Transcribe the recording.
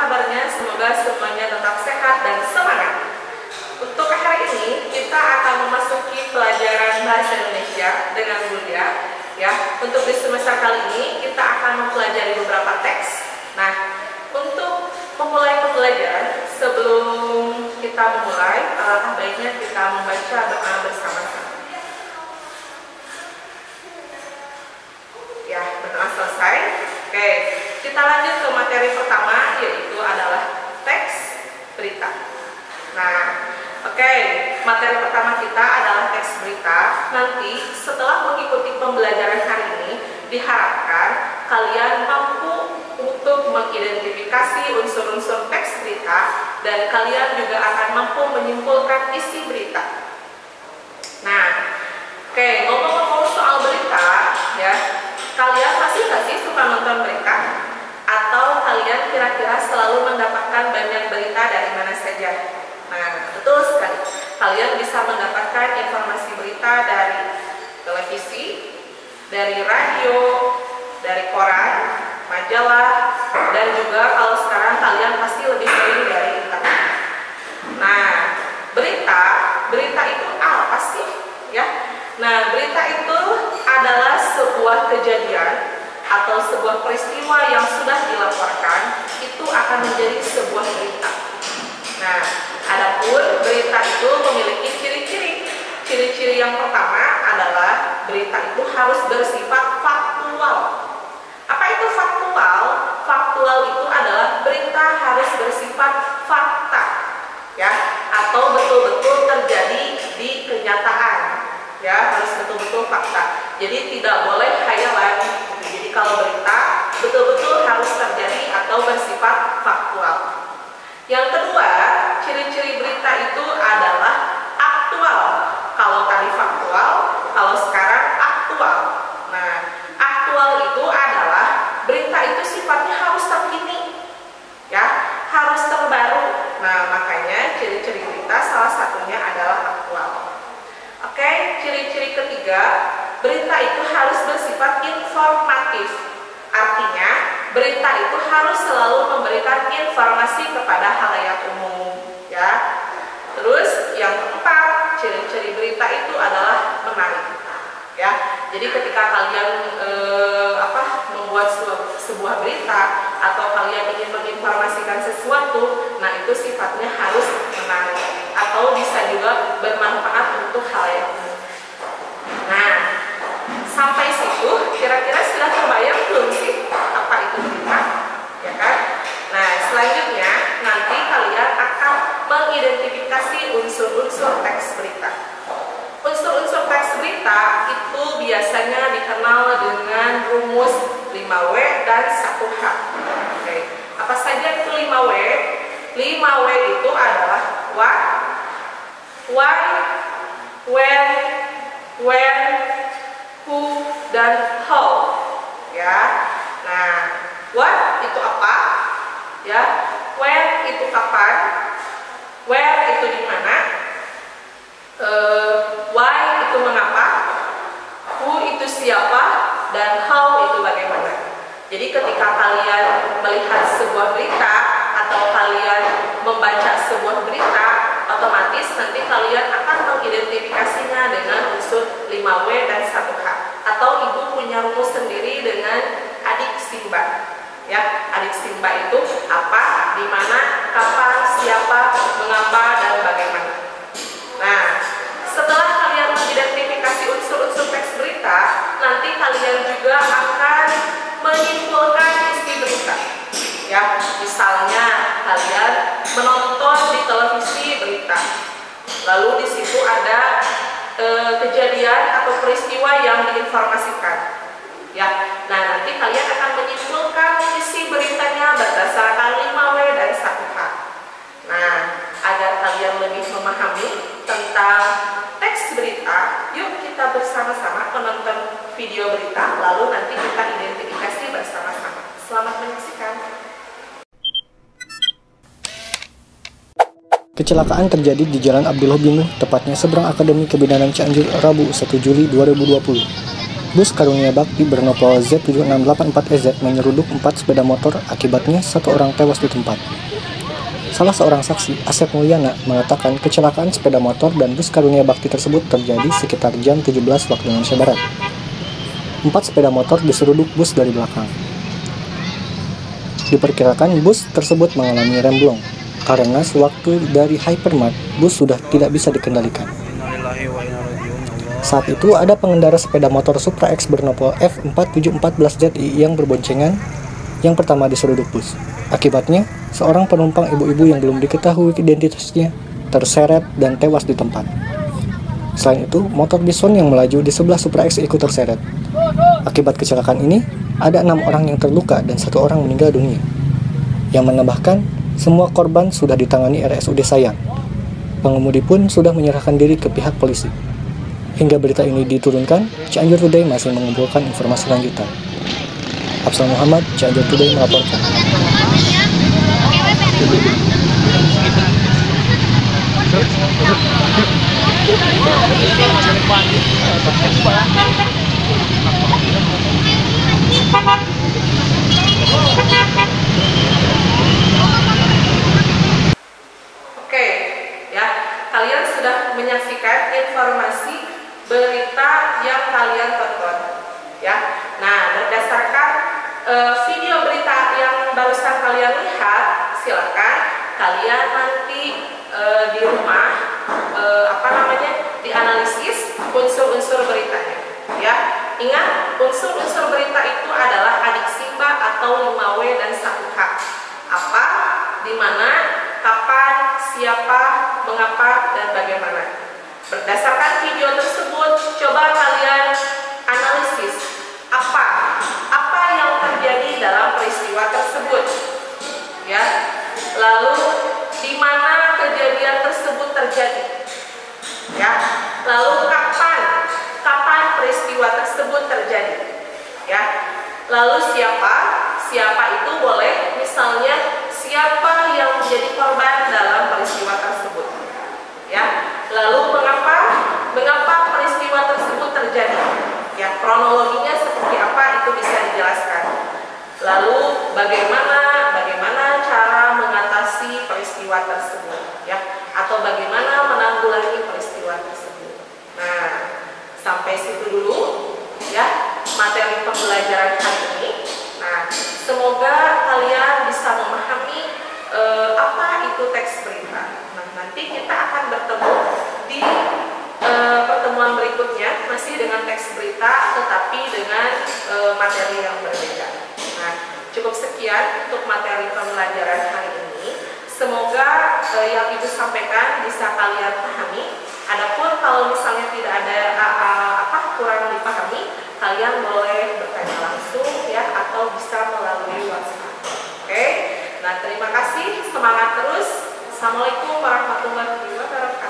kabarnya? Semoga semuanya tetap sehat dan semangat. Untuk hari ini kita akan memasuki pelajaran Bahasa Indonesia dengan Bulia. Ya, untuk di semester kali ini kita akan mempelajari beberapa teks. Nah, untuk memulai pembelajaran, sebelum kita memulai, alangkah baiknya kita membaca doa bersama-sama. Ya, berdoa selesai. Oke, kita lanjut ke materi pertama, yaitu adalah teks berita. Nah, oke, materi pertama kita adalah teks berita. Nanti setelah mengikuti pembelajaran hari ini, diharapkan kalian mampu untuk mengidentifikasi unsur-unsur teks berita dan kalian juga akan mampu menyimpulkan isi berita. Nah, oke, ngomong-ngomong soal berita, ya, kalian pasti nggak sih suka nonton berita? Atau kalian kira-kira selalu mendapatkan banyak berita dari mana saja? Nah, betul sekali. Kalian bisa mendapatkan informasi berita dari televisi, dari radio, dari koran, majalah, dan juga kalau sekarang kalian pasti lebih sering dari internet. Nah, berita itu apa sih? Ya. Nah, berita itu adalah sebuah kejadian atau sebuah peristiwa yang sudah dilaporkan, itu akan menjadi sebuah berita. Nah, adapun berita itu memiliki ciri-ciri. Ciri-ciri yang pertama adalah berita itu harus bersifat faktual. Apa itu faktual? Faktual itu adalah berita harus bersifat fakta, ya, atau betul-betul terjadi di kenyataan. Ya, harus betul-betul fakta. Jadi tidak boleh khayalan. Jadi kalau berita betul-betul harus terjadi atau bersifat faktual. Yang kedua, ciri-ciri berita itu adalah aktual. Kalau tadi faktual, kalau sekarang aktual. Nah, aktual itu adalah berita itu sifatnya harus terkini, ya, harus terbaru. Nah, makanya ciri-ciri berita salah satunya adalah aktual. Oke, ciri-ciri ketiga, berita itu harus bersifat informatif. Artinya, berita itu harus selalu memberikan informasi kepada khalayak umum, ya. Terus yang keempat, ciri-ciri berita itu adalah menarik, ya. Jadi ketika kalian membuat sebuah berita atau kalian ingin menginformasikan sesuatu, nah itu sifatnya harus menarik atau bisa juga bermanfaat untuk khalayak umum. Nah, sampai situ kira-kira sudah terbayang belum sih apa itu berita, ya kan? Nah, selanjutnya nanti kalian akan mengidentifikasi unsur-unsur teks berita. Unsur-unsur teks berita itu biasanya dikenal dengan rumus 5W dan 1H. Oke. Apa saja itu 5W? 5W itu adalah what, why, when, where, who, dan how. Ya. Nah, what itu apa? Ya. When itu kapan? Where itu di mana? Why itu mengapa? Who itu siapa? Dan how itu bagaimana? Jadi ketika kalian melihat sebuah berita atau kalian membaca sebuah berita, otomatis nanti kalian akan mengidentifikasinya dengan unsur 5W dan 1H. Atau ibu punya rumus sendiri dengan adik simba. Ya, adik simba itu apa, di mana, kapan, siapa, mengapa, dan bagaimana. Nah, setelah kalian mengidentifikasi unsur-unsur teks berita, nanti kalian juga akan menyimpulkan isi berita. Ya, misalnya kalian menonton di televisi berita, lalu di situ ada kejadian atau peristiwa yang diinformasikan. Ya, nah nanti kalian akan menyimpulkan isi beritanya berdasarkan 5W dan 1H. Nah, agar kalian lebih memahami tentang teks berita, yuk kita bersama-sama menonton video berita, lalu nanti kita identifikasi bersama-sama. Selamat menyaksikan. Kecelakaan terjadi di Jalan Abdullah bin Nuh, tepatnya seberang Akademi Kebidanan Cianjur, Rabu 1 Juli 2020. Bus Karunia Bakti bernopol Z7684EZ menyeruduk 4 sepeda motor, akibatnya 1 orang tewas di tempat. Salah seorang saksi, Asep Mulyana, mengatakan kecelakaan sepeda motor dan bus Karunia Bakti tersebut terjadi sekitar jam 17 waktu Indonesia Barat. 4 sepeda motor diseruduk bus dari belakang. Diperkirakan bus tersebut mengalami remblong, karena sewaktu dari Hypermart, bus sudah tidak bisa dikendalikan. Saat itu ada pengendara sepeda motor Supra X bernopol F4714ZI yang berboncengan yang pertama diseruduk bus. Akibatnya, seorang penumpang ibu-ibu yang belum diketahui identitasnya terseret dan tewas di tempat. Selain itu, motor Bison yang melaju di sebelah Supra X ikut terseret. Akibat kecelakaan ini, ada 6 orang yang terluka dan 1 orang meninggal dunia. Yang menambahkan, semua korban sudah ditangani RSUD Sayang. Pengemudi pun sudah menyerahkan diri ke pihak polisi. Hingga berita ini diturunkan, Cianjur Today masih mengumpulkan informasi lanjutan. Absal Muhammad, Cianjur Today melaporkan. Oke, ya, kalian sudah menyaksikan informasi berita yang kalian tonton, ya. Nah, berdasarkan video berita yang barusan kalian lihat, silakan kalian nanti di rumah dianalisis unsur-unsur beritanya, ya. Ingat, unsur-unsur berita itu adalah adik Simba atau 5W dan 1H. Apa, di mana, kapan, siapa, mengapa, dan bagaimana. Berdasarkan video tersebut, coba kalian analisis apa yang terjadi dalam peristiwa tersebut, ya. Lalu di mana kejadian tersebut terjadi, ya. Lalu kapan peristiwa tersebut terjadi, ya. Lalu siapa itu boleh misalnya siapa yang menjadi korban dalam peristiwa tersebut, ya. Lalu mengapa peristiwa tersebut terjadi, ya, kronologinya seperti apa itu bisa dijelaskan. Lalu bagaimana cara mengatasi peristiwa tersebut, ya, atau bagaimana menanggulangi peristiwa tersebut. Nah, sampai situ dulu, ya, materi pembelajaran hari ini. Nah, semoga kalian bisa memahami apa itu teks berita. Nah, nanti kita akan bertemu di pertemuan berikutnya masih dengan teks berita, tetapi dengan materi yang berbeda. Nah, cukup sekian untuk materi pembelajaran hari ini. Semoga yang Ibu sampaikan bisa kalian pahami. Adapun kalau misalnya tidak ada kurang dipahami, kalian boleh bertanya langsung, ya, atau bisa melalui WhatsApp. Oke. Nah, terima kasih, semangat terus. Assalamualaikum warahmatullahi wabarakatuh.